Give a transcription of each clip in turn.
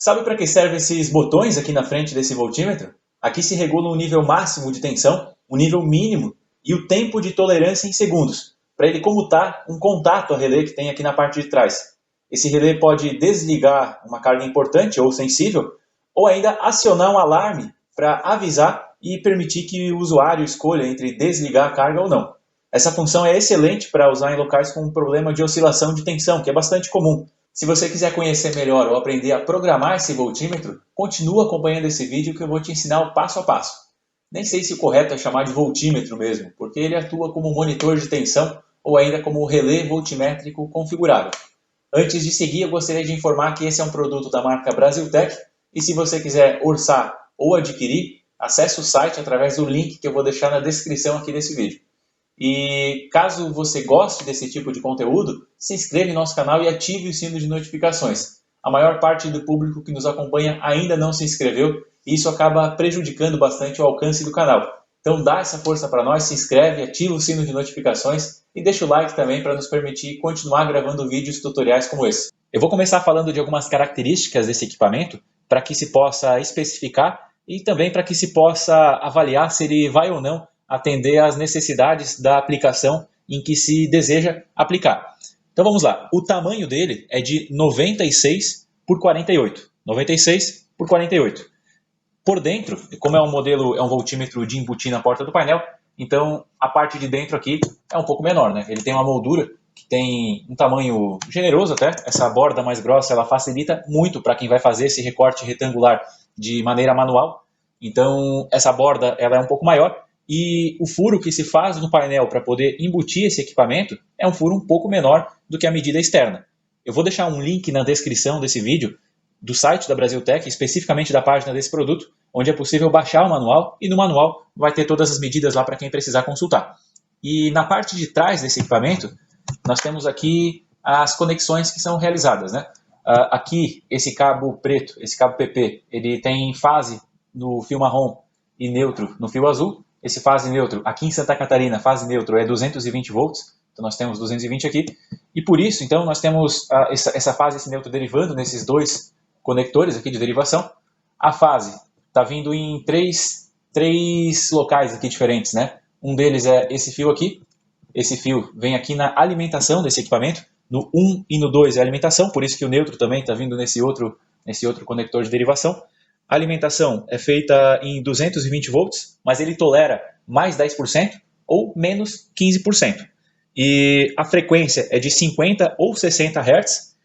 Sabe para que servem esses botões aqui na frente desse voltímetro? Aqui se regula o nível máximo de tensão, o nível mínimo e o tempo de tolerância em segundos, para ele comutar um contato a relé que tem aqui na parte de trás. Esse relé pode desligar uma carga importante ou sensível, ou ainda acionar um alarme para avisar e permitir que o usuário escolha entre desligar a carga ou não. Essa função é excelente para usar em locais com um problema de oscilação de tensão, que é bastante comum. Se você quiser conhecer melhor ou aprender a programar esse voltímetro, continua acompanhando esse vídeo que eu vou te ensinar o passo a passo. Nem sei se o correto é chamar de voltímetro mesmo, porque ele atua como monitor de tensão ou ainda como relé voltimétrico configurável. Antes de seguir, eu gostaria de informar que esse é um produto da marca Brasiltec e se você quiser orçar ou adquirir, acesse o site através do link que eu vou deixar na descrição aqui desse vídeo. E caso você goste desse tipo de conteúdo, se inscreva em nosso canal e ative o sino de notificações. A maior parte do público que nos acompanha ainda não se inscreveu e isso acaba prejudicando bastante o alcance do canal. Então dá essa força para nós, se inscreve, ativa o sino de notificações e deixa o like também para nos permitir continuar gravando vídeos tutoriais como esse. Eu vou começar falando de algumas características desse equipamento para que se possa especificar e também para que se possa avaliar se ele vai ou não atender às necessidades da aplicação em que se deseja aplicar. Então vamos lá, o tamanho dele é de 96 por 48. 96 por 48. Por dentro, como é um modelo, é um voltímetro de embutir na porta do painel, então a parte de dentro aqui é um pouco menor, né? Ele tem uma moldura que tem um tamanho generoso até, essa borda mais grossa ela facilita muito para quem vai fazer esse recorte retangular de maneira manual. Então essa borda ela é um pouco maior e o furo que se faz no painel para poder embutir esse equipamento é um furo um pouco menor do que a medida externa. Eu vou deixar um link na descrição desse vídeo do site da Brasiltec, especificamente da página desse produto, onde é possível baixar o manual e no manual vai ter todas as medidas lá para quem precisar consultar. E na parte de trás desse equipamento, nós temos aqui as conexões que são realizadas, né? Aqui, esse cabo preto, esse cabo PP, ele tem fase no fio marrom e neutro no fio azul. Esse fase neutro, aqui em Santa Catarina, fase neutro é 220 volts, então nós temos 220 aqui, e por isso, então, nós temos essa fase, esse neutro derivando nesses dois conectores aqui de derivação. A fase está vindo em três locais aqui diferentes, né? Um deles é esse fio aqui, esse fio vem aqui na alimentação desse equipamento, no 1 e no 2 é a alimentação, por isso que o neutro também está vindo nesse outro conector de derivação. A alimentação é feita em 220 volts, mas ele tolera mais 10% ou menos 15%. E a frequência é de 50 ou 60 Hz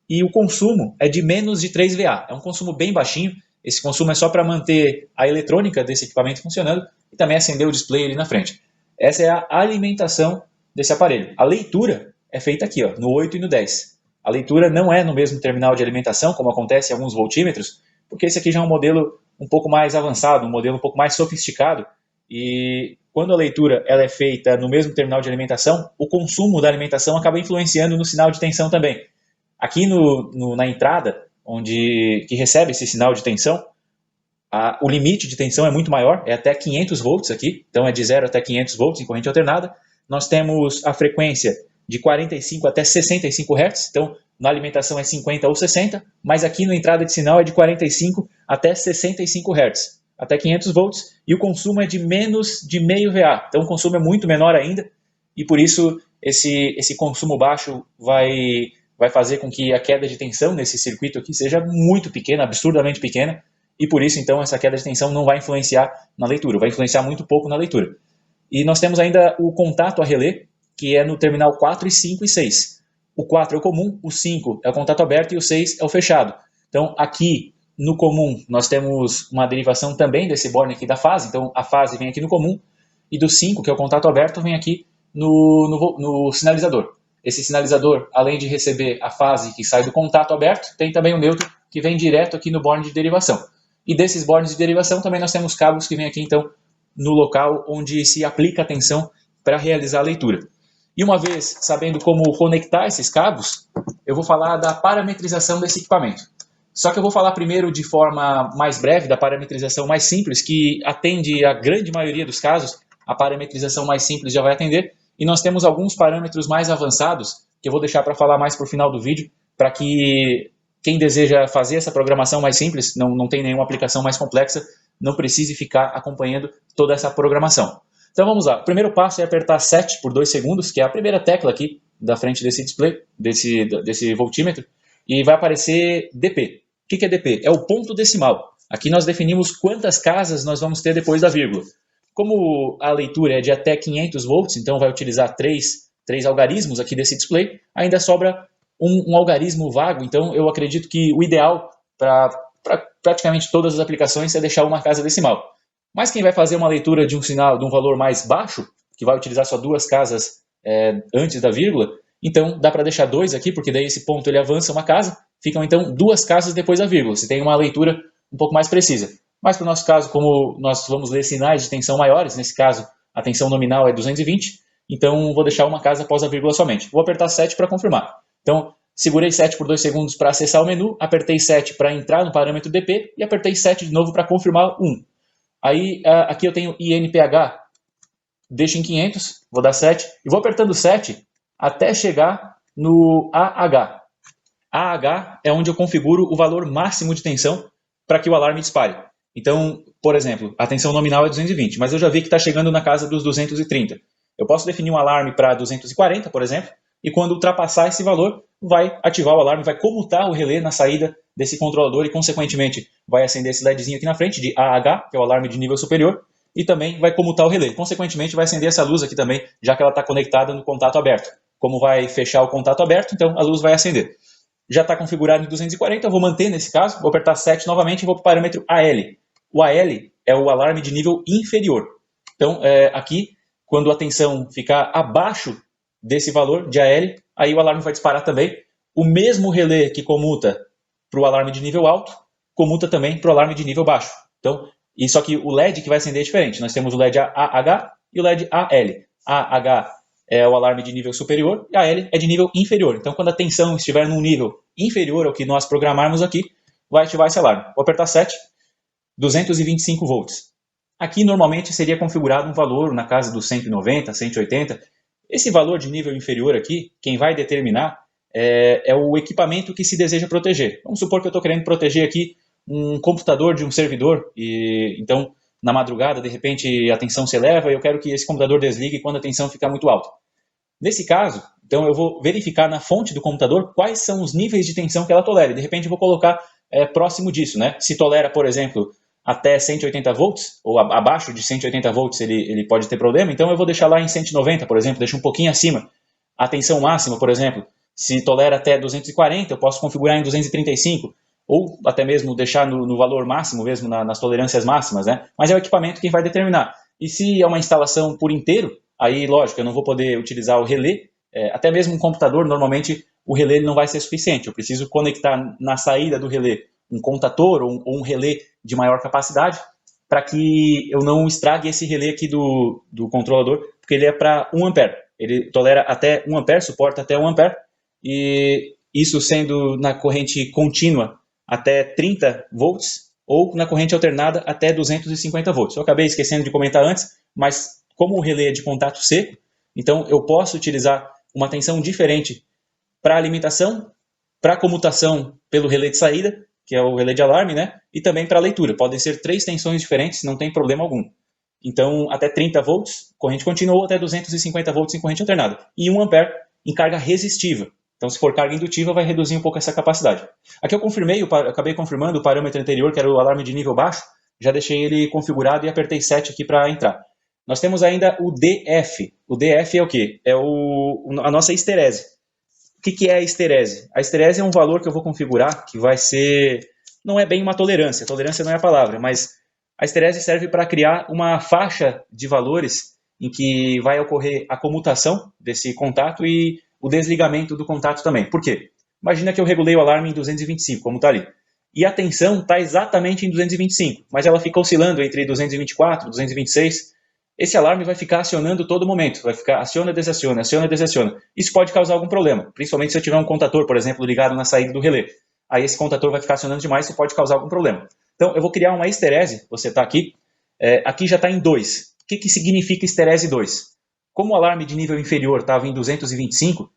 e o consumo é de menos de 3 VA. É um consumo bem baixinho. Esse consumo é só para manter a eletrônica desse equipamento funcionando e também acender o display ali na frente. Essa é a alimentação desse aparelho. A leitura é feita aqui, ó, no 8 e no 10. A leitura não é no mesmo terminal de alimentação, como acontece em alguns voltímetros, porque esse aqui já é um modelo um pouco mais avançado, um modelo um pouco mais sofisticado, e quando a leitura ela é feita no mesmo terminal de alimentação, o consumo da alimentação acaba influenciando no sinal de tensão também. Aqui na entrada, que recebe esse sinal de tensão, o limite de tensão é muito maior, é até 500 volts aqui, então é de 0 até 500 volts em corrente alternada. Nós temos a frequência de 45 até 65 Hz, então na alimentação é 50 ou 60, mas aqui na entrada de sinal é de 45 até 65 Hz, até 500 volts, e o consumo é de menos de meio VA, então o consumo é muito menor ainda, e por isso esse consumo baixo vai fazer com que a queda de tensão nesse circuito aqui seja muito pequena, absurdamente pequena, e por isso então essa queda de tensão não vai influenciar na leitura, vai influenciar muito pouco na leitura. E nós temos ainda o contato a relé, que é no terminal 4, 5 e 6. O 4 é o comum, o 5 é o contato aberto e o 6 é o fechado. Então aqui no comum nós temos uma derivação também desse borne aqui da fase, então a fase vem aqui no comum, e do 5, que é o contato aberto, vem aqui no sinalizador. Esse sinalizador, além de receber a fase que sai do contato aberto, tem também o neutro que vem direto aqui no borne de derivação. E desses bornes de derivação também nós temos cabos que vêm aqui então no local onde se aplica a tensão para realizar a leitura. E uma vez sabendo como conectar esses cabos, eu vou falar da parametrização desse equipamento. Só que eu vou falar primeiro de forma mais breve da parametrização mais simples, que atende a grande maioria dos casos, a parametrização mais simples já vai atender, e nós temos alguns parâmetros mais avançados, que eu vou deixar para falar mais para o final do vídeo, para que quem deseja fazer essa programação mais simples, não tem nenhuma aplicação mais complexa, não precise ficar acompanhando toda essa programação. Então vamos lá, o primeiro passo é apertar Set por 2 segundos, que é a primeira tecla aqui da frente desse display, desse voltímetro, e vai aparecer DP. O que é DP? É o ponto decimal. Aqui nós definimos quantas casas nós vamos ter depois da vírgula. Como a leitura é de até 500 volts, então vai utilizar três algarismos aqui desse display, ainda sobra um algarismo vago, então eu acredito que o ideal para praticamente todas as aplicações é deixar uma casa decimal. Mas quem vai fazer uma leitura de um sinal de um valor mais baixo, que vai utilizar só 2 casas antes da vírgula, então dá para deixar 2 aqui, porque daí esse ponto ele avança uma casa, ficam então 2 casas depois da vírgula, se tem uma leitura um pouco mais precisa. Mas para o nosso caso, como nós vamos ler sinais de tensão maiores, nesse caso a tensão nominal é 220, então vou deixar uma casa após a vírgula somente. Vou apertar 7 para confirmar. Então, segurei 7 por 2 segundos para acessar o menu, apertei 7 para entrar no parâmetro DP e apertei 7 de novo para confirmar 1. Aí, aqui eu tenho INPH, deixo em 500, vou dar 7, e vou apertando 7 até chegar no AH. AH é onde eu configuro o valor máximo de tensão para que o alarme dispare. Então, por exemplo, a tensão nominal é 220, mas eu já vi que está chegando na casa dos 230. Eu posso definir um alarme para 240, por exemplo, e quando ultrapassar esse valor, vai ativar o alarme, vai comutar o relé na saída desse controlador e, consequentemente, vai acender esse LEDzinho aqui na frente de AH, que é o alarme de nível superior, e também vai comutar o relé. Consequentemente, vai acender essa luz aqui também, já que ela está conectada no contato aberto. Como vai fechar o contato aberto, então a luz vai acender. Já está configurado em 240, eu vou manter nesse caso, vou apertar 7 novamente e vou para o parâmetro AL. O AL é o alarme de nível inferior. Então, aqui, quando a tensão ficar abaixo desse valor de AL, aí o alarme vai disparar também. O mesmo relé que comuta para o alarme de nível alto, comuta também para o alarme de nível baixo. Então, só que o LED que vai acender é diferente. Nós temos o LED AH e o LED AL. AH é o alarme de nível superior e AL é de nível inferior. Então, quando a tensão estiver num nível inferior ao que nós programarmos aqui, vai ativar esse alarme. Vou apertar 7, 225 volts. Aqui, normalmente, seria configurado um valor na casa dos 190, 180. Esse valor de nível inferior aqui, quem vai determinar é o equipamento que se deseja proteger. Vamos supor que eu estou querendo proteger aqui um computador de um servidor, e então, na madrugada, de repente, a tensão se eleva e eu quero que esse computador desligue quando a tensão ficar muito alta. Nesse caso, então, eu vou verificar na fonte do computador quais são os níveis de tensão que ela tolera. De repente, eu vou colocar próximo disso, né? Se tolera, por exemplo, até 180 volts, ou abaixo de 180 volts ele pode ter problema, então eu vou deixar lá em 190, por exemplo, deixo um pouquinho acima. A tensão máxima, por exemplo, se tolera até 240, eu posso configurar em 235, ou até mesmo deixar no valor máximo mesmo, nas tolerâncias máximas, né? Mas é o equipamento quem vai determinar. E se é uma instalação por inteiro, aí, lógico, eu não vou poder utilizar o relé, até mesmo um computador, normalmente o relé não vai ser suficiente, eu preciso conectar na saída do relé um contator ou um relé de maior capacidade, para que eu não estrague esse relé aqui do controlador, porque ele é para 1 ampere. Ele tolera até 1 ampere, suporta até 1 ampere, e isso sendo na corrente contínua até 30 volts, ou na corrente alternada até 250 volts. Eu acabei esquecendo de comentar antes, mas como o relé é de contato seco, então eu posso utilizar uma tensão diferente para alimentação, para comutação pelo relé de saída, que é o relé de alarme, né? E também para leitura. Podem ser 3 tensões diferentes, não tem problema algum. Então, até 30 volts, corrente contínua, ou até 250 volts em corrente alternada. E 1 ampere em carga resistiva. Então, se for carga indutiva, vai reduzir um pouco essa capacidade. Aqui eu acabei confirmando o parâmetro anterior, que era o alarme de nível baixo. Já deixei ele configurado e apertei 7 aqui para entrar. Nós temos ainda o DF. O DF é o quê? É a nossa esterese. O que é a esterese? A esterese é um valor que eu vou configurar que vai ser... Não é bem uma tolerância. Tolerância não é a palavra, mas a esterese serve para criar uma faixa de valores em que vai ocorrer a comutação desse contato e o desligamento do contato também. Por quê? Imagina que eu regulei o alarme em 225, como está ali. E a tensão está exatamente em 225, mas ela fica oscilando entre 224 e 226. Esse alarme vai ficar acionando todo momento, vai ficar aciona, desaciona, aciona, desaciona. Isso pode causar algum problema, principalmente se eu tiver um contator, por exemplo, ligado na saída do relé. Aí esse contator vai ficar acionando demais e pode causar algum problema. Então eu vou criar uma esterese, você está aqui, aqui já está em 2. O que significa esterese 2? Como o alarme de nível inferior estava em 225,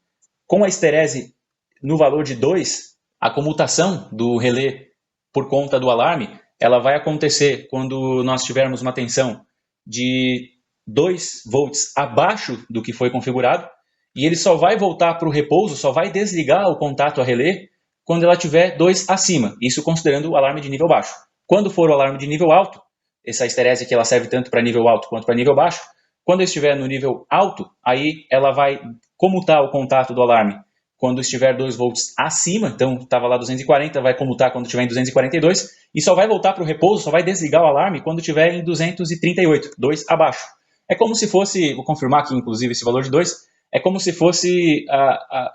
com a esterese no valor de 2, A comutação do relé por conta do alarme, ela vai acontecer quando nós tivermos uma tensão de 2 volts abaixo do que foi configurado, e ele só vai voltar para o repouso, só vai desligar o contato a relé quando ela tiver 2 acima, isso considerando o alarme de nível baixo. Quando for o alarme de nível alto, essa esterese aqui ela serve tanto para nível alto quanto para nível baixo, quando eu estiver no nível alto, aí ela vai comutar o contato do alarme quando estiver 2 volts acima, então estava lá 240, vai comutar quando estiver em 242, e só vai voltar para o repouso, só vai desligar o alarme quando estiver em 238, 2 abaixo. É como se fosse, vou confirmar aqui inclusive esse valor de 2, é como se fosse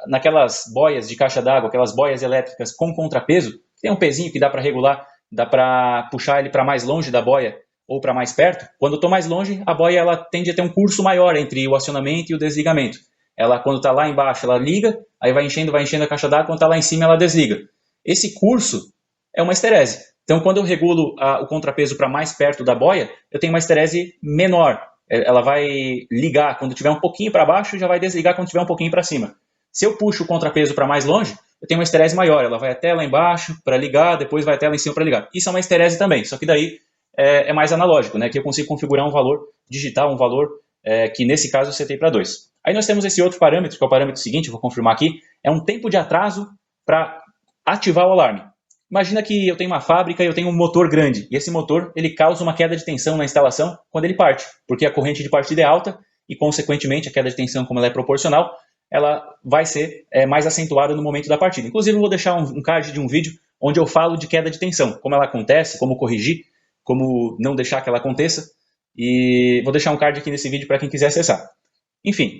naquelas boias de caixa d'água, aquelas boias elétricas com contrapeso, tem um pezinho que dá para regular, dá para puxar ele para mais longe da boia ou para mais perto. Quando eu estou mais longe, a boia ela tende a ter um curso maior entre o acionamento e o desligamento. Ela, quando está lá embaixo, ela liga, aí vai enchendo a caixa d'água, quando está lá em cima, ela desliga. Esse curso é uma esterese. Então, quando eu regulo o contrapeso para mais perto da boia, eu tenho uma esterese menor. Ela vai ligar quando estiver um pouquinho para baixo e já vai desligar quando estiver um pouquinho para cima. Se eu puxo o contrapeso para mais longe, eu tenho uma esterese maior. Ela vai até lá embaixo para ligar, depois vai até lá em cima para ligar. Isso é uma esterese também, só que daí é mais analógico, né? Que eu consigo configurar um valor digital, um valor que nesse caso eu setei para 2. Aí nós temos esse outro parâmetro, que é o parâmetro seguinte, vou confirmar aqui, é um tempo de atraso para ativar o alarme. Imagina que eu tenho uma fábrica e eu tenho um motor grande, e esse motor ele causa uma queda de tensão na instalação quando ele parte, porque a corrente de partida é alta e, consequentemente, a queda de tensão, como ela é proporcional, ela vai ser mais acentuada no momento da partida. Inclusive, eu vou deixar um card de um vídeo onde eu falo de queda de tensão, como ela acontece, como corrigir, como não deixar que ela aconteça, e vou deixar um card aqui nesse vídeo para quem quiser acessar. Enfim,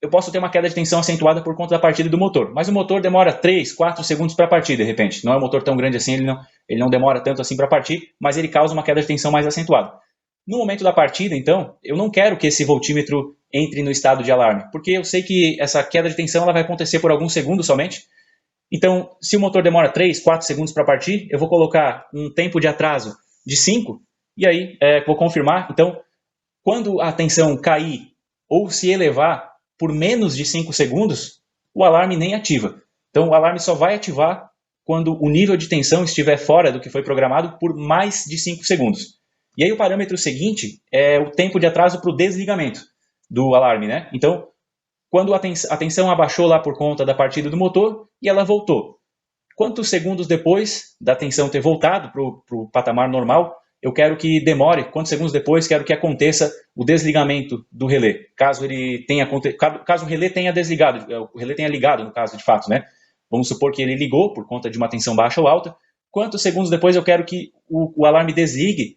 eu posso ter uma queda de tensão acentuada por conta da partida do motor, mas o motor demora 3, 4 segundos para partir, de repente. Não é um motor tão grande assim, ele não demora tanto assim para partir, mas ele causa uma queda de tensão mais acentuada. No momento da partida, então, eu não quero que esse voltímetro entre no estado de alarme, porque eu sei que essa queda de tensão ela vai acontecer por alguns segundos somente. Então, se o motor demora 3, 4 segundos para partir, eu vou colocar um tempo de atraso de 5, e aí vou confirmar. Então, quando a tensão cair ou se elevar por menos de 5 segundos, o alarme nem ativa. Então, o alarme só vai ativar quando o nível de tensão estiver fora do que foi programado por mais de 5 segundos. E aí o parâmetro seguinte é o tempo de atraso para o desligamento do alarme, né? Então, quando a tensão abaixou lá por conta da partida do motor e ela voltou. Quantos segundos depois da tensão ter voltado para o patamar normal, eu quero que demore, quantos segundos depois quero que aconteça o desligamento do relé, caso o relé tenha desligado, o relé tenha ligado no caso de fato, né? Vamos supor que ele ligou por conta de uma tensão baixa ou alta, quantos segundos depois eu quero que o alarme desligue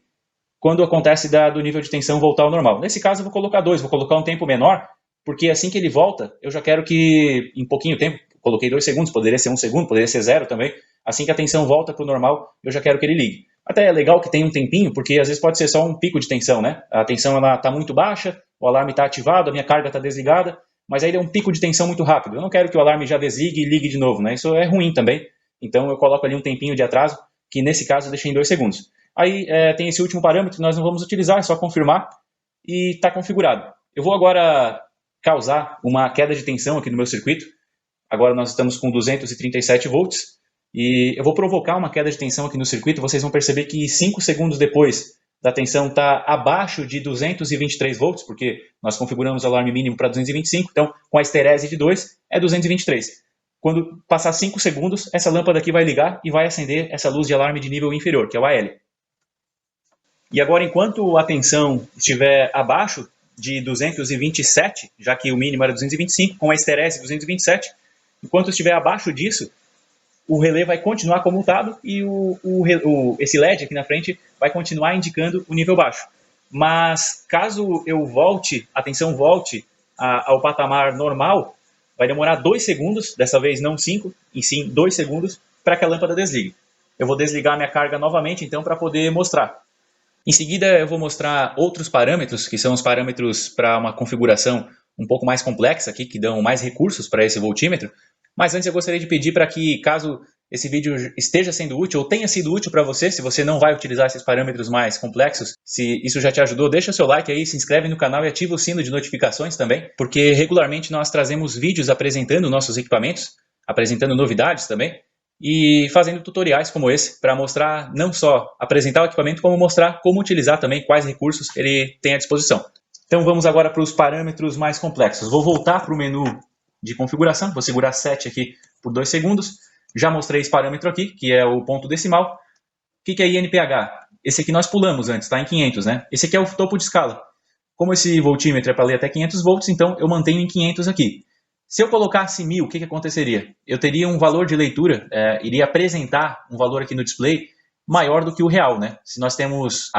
quando acontece do nível de tensão voltar ao normal. Nesse caso eu vou colocar 2, vou colocar um tempo menor, porque assim que ele volta, eu já quero que em pouquinho tempo, coloquei 2 segundos, poderia ser 1 segundo, poderia ser 0 também, assim que a tensão volta para o normal, eu já quero que ele ligue. Até é legal que tenha um tempinho, porque às vezes pode ser só um pico de tensão, né? A tensão está muito baixa, o alarme está ativado, a minha carga está desligada, mas aí é um pico de tensão muito rápido. Eu não quero que o alarme já desligue e ligue de novo, né? Isso é ruim também. Então eu coloco ali um tempinho de atraso, que nesse caso eu deixei em 2 segundos. Aí tem esse último parâmetro que nós não vamos utilizar, é só confirmar e está configurado. Eu vou agora causar uma queda de tensão aqui no meu circuito. Agora nós estamos com 237 volts. E eu vou provocar uma queda de tensão aqui no circuito, vocês vão perceber que 5 segundos depois da tensão está abaixo de 223 volts, porque nós configuramos o alarme mínimo para 225, então com a esterese de 2 é 223. Quando passar 5 segundos, essa lâmpada aqui vai ligar e vai acender essa luz de alarme de nível inferior, que é o AL. E agora, enquanto a tensão estiver abaixo de 227, já que o mínimo era 225, com a esterese 227, enquanto estiver abaixo disso, o relé vai continuar comutado e esse LED aqui na frente vai continuar indicando o nível baixo. Mas caso a tensão volte ao patamar normal, vai demorar 2 segundos, dessa vez não 5, e sim 2 segundos, para que a lâmpada desligue. Eu vou desligar minha carga novamente, então, para poder mostrar. Em seguida, eu vou mostrar outros parâmetros, que são os parâmetros para uma configuração um pouco mais complexa aqui, que dão mais recursos para esse voltímetro. Mas antes eu gostaria de pedir para que, caso esse vídeo esteja sendo útil ou tenha sido útil para você, se você não vai utilizar esses parâmetros mais complexos, se isso já te ajudou, deixa o seu like aí, se inscreve no canal e ativa o sino de notificações também, porque regularmente nós trazemos vídeos apresentando nossos equipamentos, apresentando novidades também, e fazendo tutoriais como esse para mostrar, não só apresentar o equipamento, como mostrar como utilizar também, quais recursos ele tem à disposição. Então vamos agora para os parâmetros mais complexos. Vou voltar para o menu de configuração, vou segurar 7 aqui por 2 segundos. Já mostrei esse parâmetro aqui, que é o ponto decimal. O que é INPH? Esse aqui nós pulamos antes, está em 500, né? Esse aqui é o topo de escala. Como esse voltímetro é para ler até 500 volts, então eu mantenho em 500 aqui. Se eu colocasse 1000, o que aconteceria? Eu teria um valor de leitura, iria apresentar um valor aqui no display maior do que o real, né? Se nós temos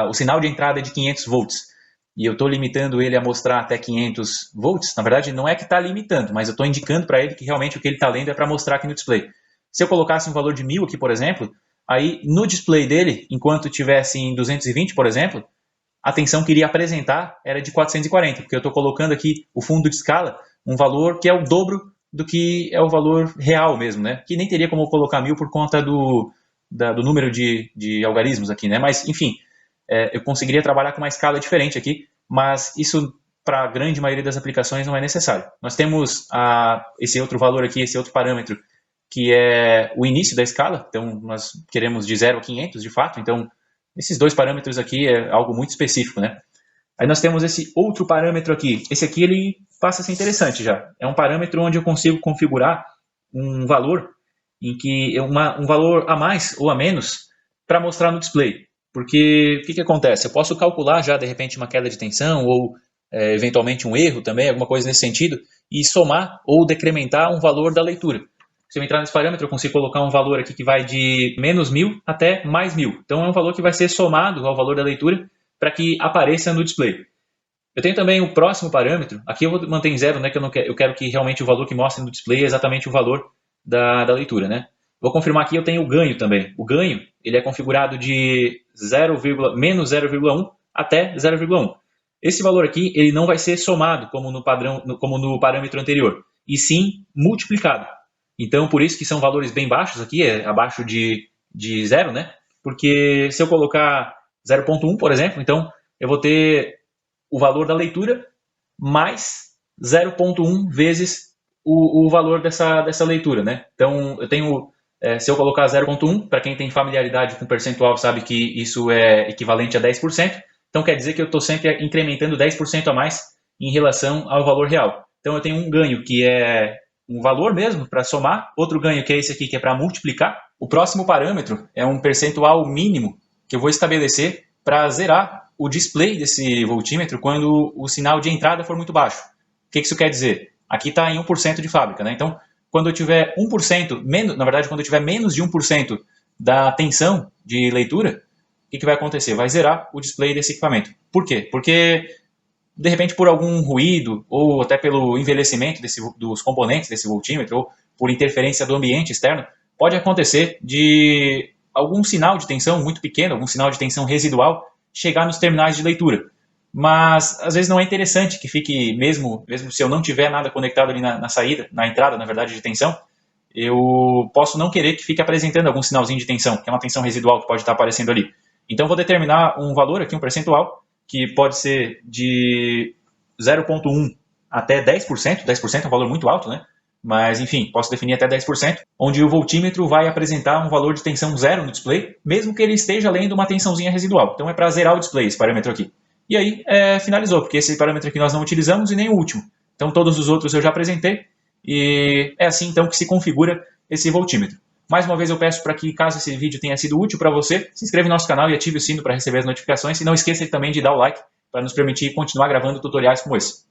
o sinal de entrada de 500 volts e eu estou limitando ele a mostrar até 500 volts, na verdade não é que está limitando, mas eu estou indicando para ele que realmente o que ele está lendo é para mostrar aqui no display. Se eu colocasse um valor de 1000 aqui, por exemplo, aí no display dele, enquanto tivesse em 220, por exemplo, a tensão que iria apresentar era de 440, porque eu estou colocando aqui o fundo de escala, um valor que é o dobro do que é o valor real mesmo, né? Que nem teria como colocar 1000 por conta do número de algarismos aqui, né? Mas, enfim, eu conseguiria trabalhar com uma escala diferente aqui, mas isso para a grande maioria das aplicações não é necessário. Nós temos esse outro valor aqui, esse outro parâmetro, que é o início da escala, então nós queremos de 0 a 500 de fato, então esses dois parâmetros aqui é algo muito específico, né? Aí nós temos esse outro parâmetro aqui. Esse aqui ele passa a ser interessante já. É um parâmetro onde eu consigo configurar um valor em que um valor a mais ou a menos para mostrar no display. Porque o que acontece? Eu posso calcular já de repente uma queda de tensão ou eventualmente um erro também, alguma coisa nesse sentido, e somar ou decrementar um valor da leitura. Se eu entrar nesse parâmetro, eu consigo colocar um valor aqui que vai de menos 1000 até mais 1000. Então é um valor que vai ser somado ao valor da leitura para que apareça no display. Eu tenho também o próximo parâmetro, aqui eu vou manter em 0, né, que eu quero que realmente o valor que mostre no display é exatamente o valor da leitura. Né? Vou confirmar aqui, eu tenho o ganho também. O ganho ele é configurado de menos 0,1 até 0,1. Esse valor aqui ele não vai ser somado como no parâmetro anterior, e sim multiplicado. Então, por isso que são valores bem baixos aqui, abaixo de 0, né? Porque se eu colocar 0,1, por exemplo, então eu vou ter o valor da leitura mais 0,1 vezes o valor dessa leitura, né? Então, eu tenho, se eu colocar 0,1, para quem tem familiaridade com percentual sabe que isso é equivalente a 10%, então quer dizer que eu estou sempre incrementando 10% a mais em relação ao valor real. Então, eu tenho um ganho que é um valor mesmo para somar, outro ganho que é esse aqui que é para multiplicar. O próximo parâmetro é um percentual mínimo que eu vou estabelecer para zerar o display desse voltímetro quando o sinal de entrada for muito baixo. O que isso quer dizer? Aqui está em 1% de fábrica, né? Então, quando eu tiver 1%, na verdade, quando eu tiver menos de 1% da tensão de leitura, o que vai acontecer? Vai zerar o display desse equipamento. Por quê? Porque, de repente, por algum ruído, ou até pelo envelhecimento dos componentes desse voltímetro, ou por interferência do ambiente externo, pode acontecer de algum sinal de tensão muito pequeno, algum sinal de tensão residual, chegar nos terminais de leitura. Mas, às vezes, não é interessante que fique, mesmo se eu não tiver nada conectado ali na saída, na entrada, na verdade, de tensão, eu posso não querer que fique apresentando algum sinalzinho de tensão, que é uma tensão residual que pode estar aparecendo ali. Então, vou determinar um valor aqui, um percentual, que pode ser de 0,1 até 10%. 10% é um valor muito alto, né? Mas, enfim, posso definir até 10%, onde o voltímetro vai apresentar um valor de tensão zero no display, mesmo que ele esteja lendo uma tensãozinha residual. Então, é para zerar o display esse parâmetro aqui. E aí, finalizou, porque esse parâmetro aqui nós não utilizamos e nem o último. Então, todos os outros eu já apresentei, e é assim, então, que se configura esse voltímetro. Mais uma vez, eu peço para que, caso esse vídeo tenha sido útil para você, se inscreva no nosso canal e ative o sino para receber as notificações, e não esqueça também de dar o like, para nos permitir continuar gravando tutoriais como esse.